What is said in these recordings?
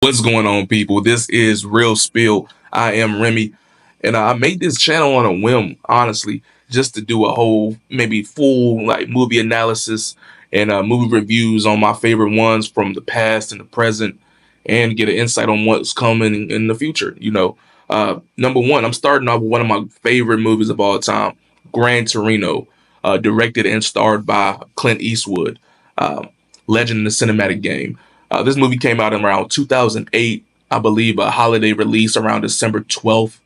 What's going on, people? This is Real Spill. I am Remy, and I made this channel on a whim, honestly, just to do a whole, maybe full like movie analysis and movie reviews on my favorite ones from the past and the present, and get an insight on what's coming in the future. Number one, I'm starting off with one of my favorite movies of all time, Gran Torino, directed and starred by Clint Eastwood, legend in the cinematic game. This movie came out in around 2008, I believe, a holiday release around December 12th,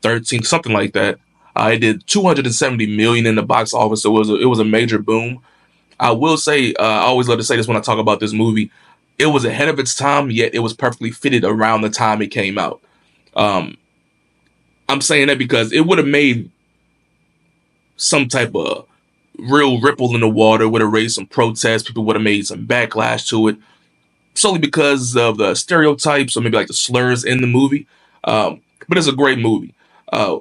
13th, something like that. It did 270 million in the box office, so it was a major boom. I will say, I always love to say this when I talk about this movie. It was ahead of its time, yet it was perfectly fitted around the time it came out. Um, I'm saying that because it would have made some type of real ripple in the water, would have raised some protests, people would have made some backlash to it solely because of the stereotypes or maybe like the slurs in the movie. But it's a great movie. Uh,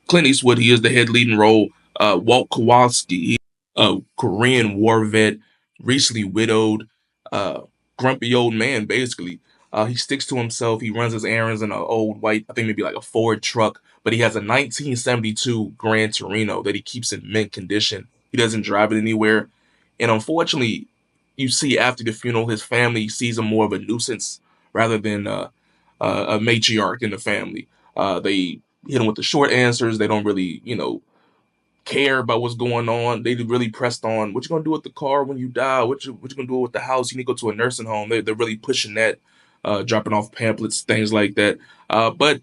Clint Eastwood, he is the head leading role. Walt Kowalski, a Korean war vet, recently widowed, uh, grumpy old man, basically. He sticks to himself. He runs his errands in an old white, I think maybe like a Ford truck, but he has a 1972 Gran Torino that he keeps in mint condition. He doesn't drive it anywhere. And unfortunately, you see after the funeral, his family sees him more of a nuisance rather than a matriarch in the family. They hit him with the short answers. They don't really, care about what's going on. They really pressed on what you gonna do with the car when you die. What you gonna do with the house? You need to go to a nursing home. They're really pushing that, dropping off pamphlets, things like that. But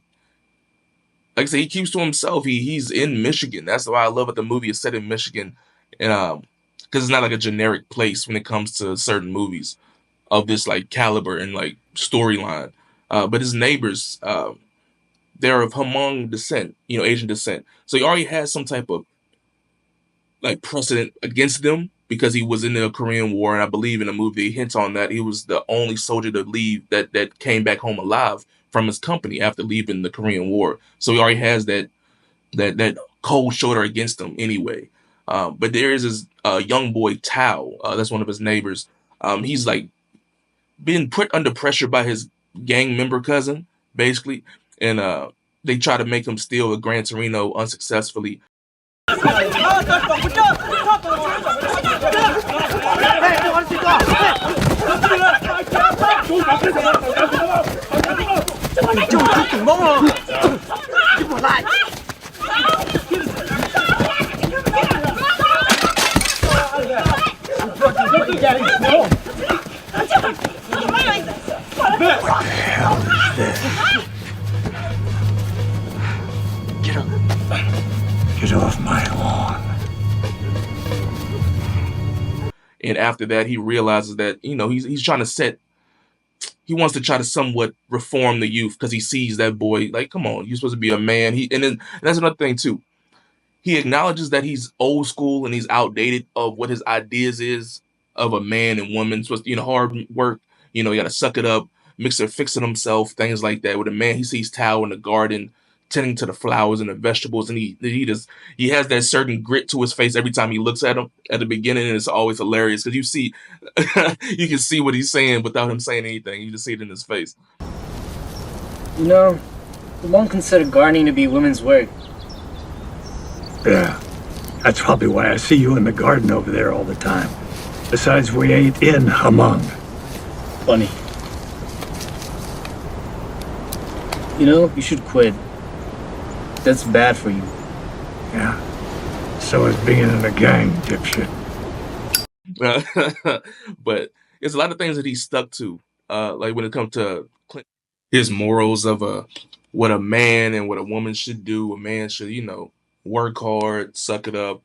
like I said, he keeps to himself. He's in Michigan. That's why I love it. The movie is set in Michigan, and because it's not like a generic place when it comes to certain movies of this like caliber and like storyline. But his neighbors, they're of Hmong descent, Asian descent. So he already has some type of like precedent against them because he was in the Korean War, and I believe in the movie hints on that he was the only soldier to leave that came back home alive from his company after leaving the Korean War. So he already has that cold shoulder against him anyway. But there is this young boy Tao. That's one of his neighbors. He's like being put under pressure by his gang member cousin, basically, and they try to make him steal a Gran Torino unsuccessfully. Get off my lawn. And after that, he realizes that he's trying to he wants to try to somewhat reform the youth because he sees that boy like, come on, you're supposed to be a man. And that's another thing too. He acknowledges that he's old school and he's outdated of what his ideas is of a man and woman. Supposed to, hard work. You got to suck it up, fixing himself, things like that. With a man, he sees Tao in the garden, tending to the flowers and the vegetables, and he has that certain grit to his face every time he looks at him at the beginning, and it's always hilarious because you see, you can see what he's saying without him saying anything. You just see it in his face. The monk considered gardening to be women's work. Yeah, that's probably why I see you in the garden over there all the time. Besides, we ain't in Hmong. Funny. You should quit. That's bad for you. Yeah, so is being in a gang, dipshit. But there's a lot of things that he's stuck to, like when it comes to his morals of what a man and what a woman should do. A man should, work hard, suck it up,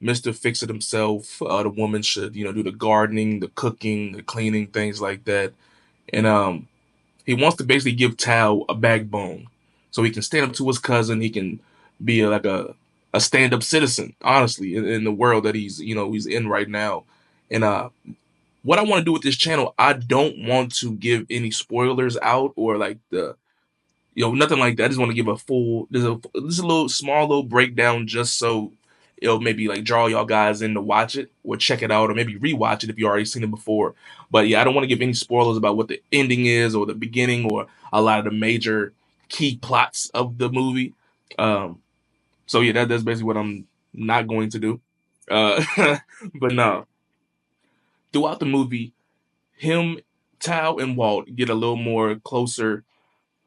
Mr. Fix It himself. The woman should, do the gardening, the cooking, the cleaning, things like that. And he wants to basically give Tao a backbone so he can stand up to his cousin. He can be like a stand-up citizen, honestly, in the world that he's in right now. And what I want to do with this channel, I don't want to give any spoilers out or like nothing like that. I just want to give a full, there's a little small little breakdown just so it'll maybe like draw y'all guys in to watch it or check it out or maybe rewatch it if you already seen it before. But yeah, I don't want to give any spoilers about what the ending is or the beginning or a lot of the major key plots of the movie. Um, so yeah, that's basically what I'm not going to do. Uh, but no, throughout the movie, him, Tao, and Walt get a little more closer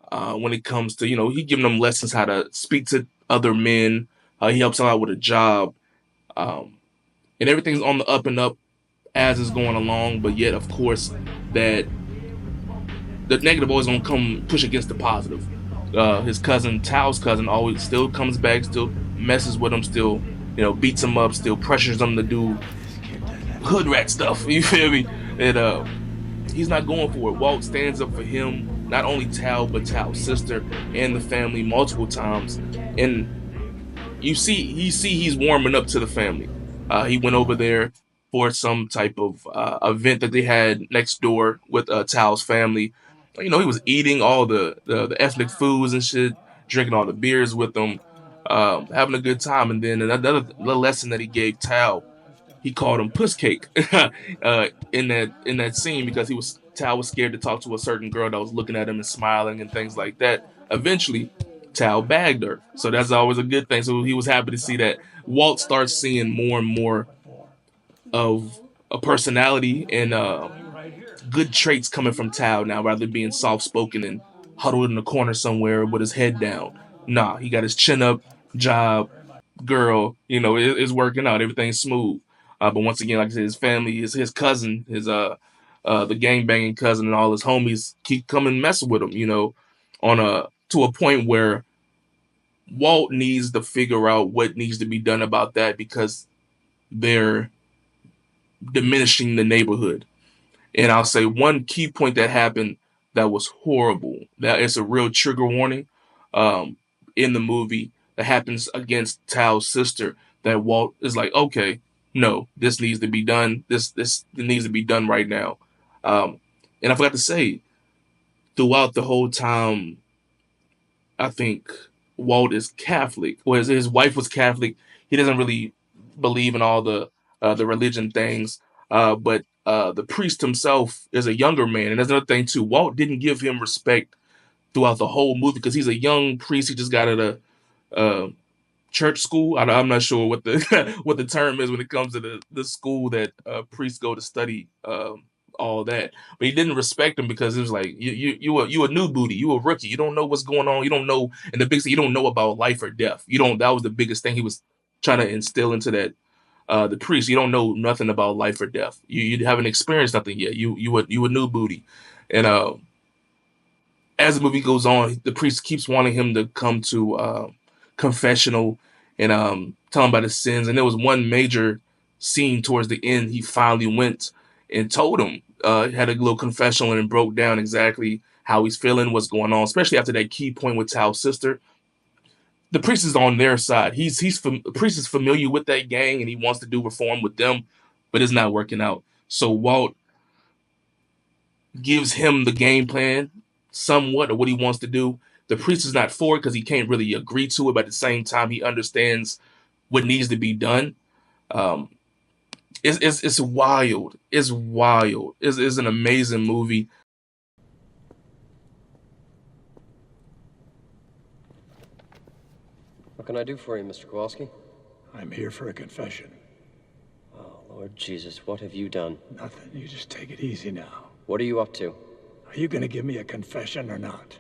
when it comes to he giving them lessons how to speak to other men. He helps them out with a job, um, and everything's on the up and up as it's going along. But yet, of course, that the negative always gonna come push against the positive. His cousin, Tao's cousin, always still comes back, still messes with him, still beats him up, still pressures him to do hood rat stuff. You feel me? And he's not going for it. Walt stands up for him, not only Tao but Tao's sister and the family multiple times. And you see he's warming up to the family. He went over there for some type of event that they had next door with Tao's family. He was eating all the ethnic foods and shit, drinking all the beers with them, having a good time. And then another lesson that he gave Tao, he called him puss cake in that scene because Tao was scared to talk to a certain girl that was looking at him and smiling and things like that. Eventually, Tao bagged her, so that's always a good thing. So he was happy to see that Walt starts seeing more and more of a personality and good traits coming from Tao now, rather than being soft spoken and huddled in the corner somewhere with his head down. Nah, he got his chin up, job, girl, is working out. Everything's smooth. But once again, like I said, his family, his cousin, his the gang banging cousin, and all his homies keep coming messing with him. On a to a point where Walt needs to figure out what needs to be done about that because they're diminishing the neighborhood. And I'll say one key point that happened that was horrible. That it's a real trigger warning um, in the movie that happens against Tao's sister. That Walt is like, okay, no, this needs to be done. This needs to be done right now. And I forgot to say, throughout the whole time, I think Walt is Catholic. Well, his wife was Catholic. He doesn't really believe in all the religion things. But the priest himself is a younger man, and that's another thing too. Walt didn't give him respect throughout the whole movie because he's a young priest. He just got out of uh, church school. I'm not sure what the what the term is when it comes to the school that priests go to study all that. But he didn't respect him because it was like you a new booty, you a rookie, you don't know what's going on, you don't know, and the biggest thing, you don't know about life or death. You don't. That was the biggest thing he was trying to instill into that the priest. You don't know nothing about life or death. You haven't experienced nothing yet. You a new booty, and as the movie goes on, the priest keeps wanting him to come to confessional and tell him about his sins. And there was one major scene towards the end. He finally went and told him, had a little confessional and broke down exactly how he's feeling, what's going on, especially after that key point with Tao's sister. The priest is on their side. The priest is familiar with that gang and he wants to do reform with them, but it's not working out. So Walt gives him the game plan somewhat of what he wants to do. The priest is not for it because he can't really agree to it, but at the same time, he understands what needs to be done. Um, it's wild. It's wild. It's an amazing movie. What can I do for you, Mr. Kowalski? I'm here for a confession. Oh, Lord Jesus, what have you done? Nothing. You just take it easy now. What are you up to? Are you going to give me a confession or not?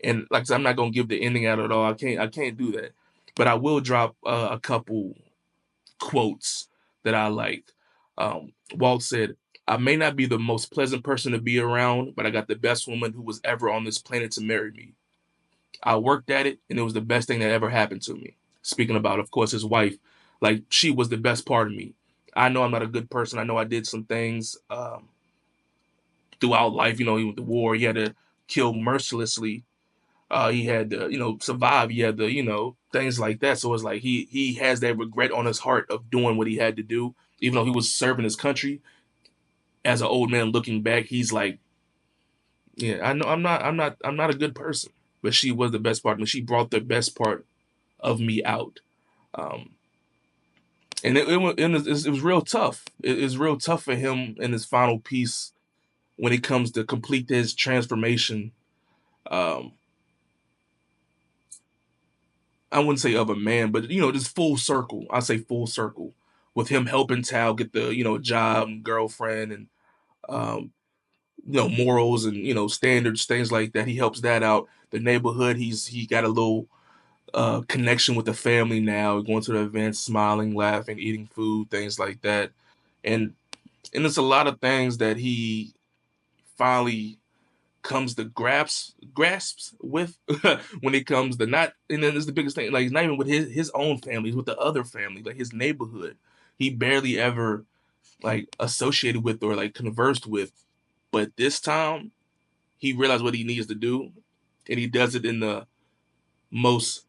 And like I said, I'm not gonna give the ending out at all. I can't do that. But I will drop a couple quotes that I like. Walt said, "I may not be the most pleasant person to be around, but I got the best woman who was ever on this planet to marry me. I worked at it, and it was the best thing that ever happened to me." Speaking about, of course, his wife, like she was the best part of me. I know I'm not a good person. I know I did some things throughout life. With the war, he had to kill mercilessly. He had to, survive. He had to, things like that. So it's like he has that regret on his heart of doing what he had to do, even though he was serving his country. As an old man looking back, he's like, yeah, I know I'm not a good person. but she was the best part of me. She brought the best part of me out. Um, and it was real tough. It's real tough for him in his final piece when it comes to complete his transformation. Um, I wouldn't say of a man, but just full circle. I say full circle with him helping Tal get the job, and girlfriend, and um, morals and standards, things like that. He helps that out. The neighborhood, he got a little connection with the family now, going to the events, smiling, laughing, eating food, things like that. And it's a lot of things that he finally comes to grasps with when it comes to not. And then it's the biggest thing, like not even with his own family, it's with the other family, like his neighborhood. He barely ever like associated with or like conversed with, but this time he realized what he needs to do, and he does it in the most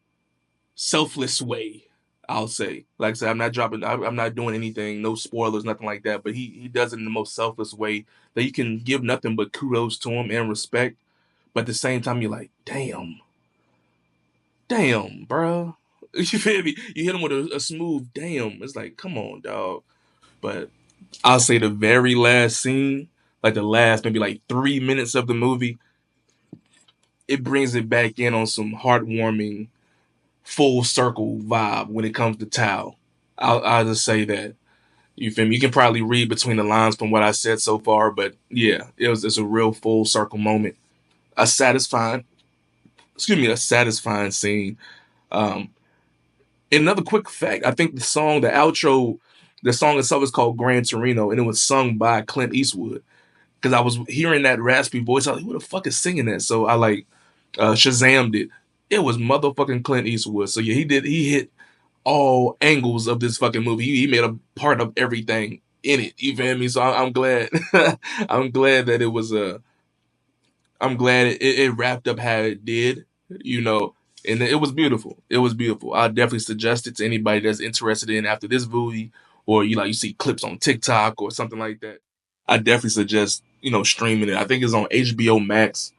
selfless way. I'll say, like I said, I'm not dropping, I'm not doing anything, no spoilers, nothing like that. But he does it in the most selfless way that you can give nothing but kudos to him and respect. But at the same time, you're like, damn, bro. You feel me? You hit him with a smooth damn. It's like, come on, dog. But I'll say the very last scene, like the last maybe like 3 minutes of the movie, it brings it back in on some heartwarming full circle vibe when it comes to Tao. I'll just say that. You feel me? You can probably read between the lines from what I said so far, but yeah, it's a real full circle moment. A satisfying, a satisfying scene. Um, and another quick fact, I think the outro, the song itself is called Gran Torino, and it was sung by Clint Eastwood. Because I was hearing that raspy voice, I was like, who the fuck is singing that? So I like Shazammed it. It was motherfucking Clint Eastwood. So yeah, he hit all angles of this fucking movie. He made a part of everything in it. You feel me? So I'm glad. I'm glad that it was a. I'm glad it wrapped up how it did. You know, and it was beautiful. It was beautiful. I definitely suggest it to anybody that's interested in after this movie, or you see clips on TikTok or something like that. I definitely suggest streaming it. I think it's on HBO Max,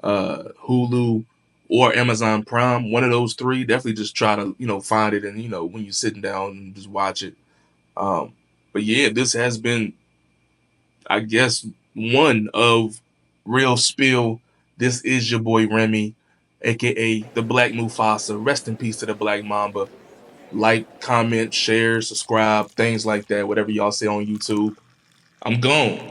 Hulu, or Amazon Prime. One of those three. Definitely just try to find it, and when you're sitting down and just watch it. But yeah, this has been, I guess, one of Real Spill. This is your boy Remy, aka the Black Mufasa. Rest in peace to the Black Mamba. Like, comment, share, subscribe, things like that. Whatever y'all say on YouTube. I'm gone.